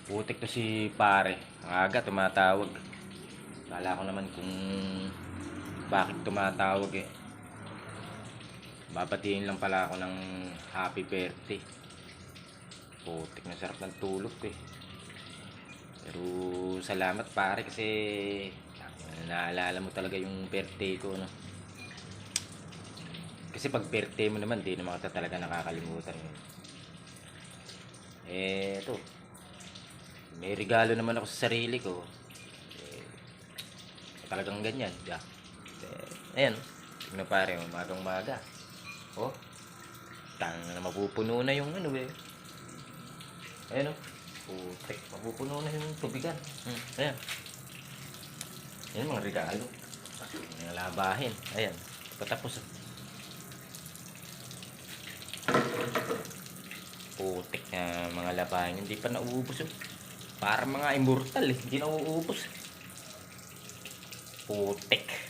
Putik to si pare. Ang aga tumatawag. Kala ko naman kung bakit tumatawag eh. Babatiin lang pala ako ng happy birthday. Putik na sarap ng tulog eh. Pero salamat pare kasi naalala mo talaga yung birthday ko, no? Kasi pag birthday mo naman, di naman kita talaga nakakalimutan yun. Eto, may regalo naman ako sa sarili ko. Eh, talagang ganyan. Yeah. Ayan, tignan pare, umagang umaga. Oh, tang na mapupuno na yung ano eh. Ayan o. Putik, mapupuno na yung tubigan. Ayan. Ayan mga regalo. Mga labahin. Ayan. Patapos. Putik na mga labahin. Hindi pa nauubos. Para mga immortal eh. Hindi nauubos. Putik.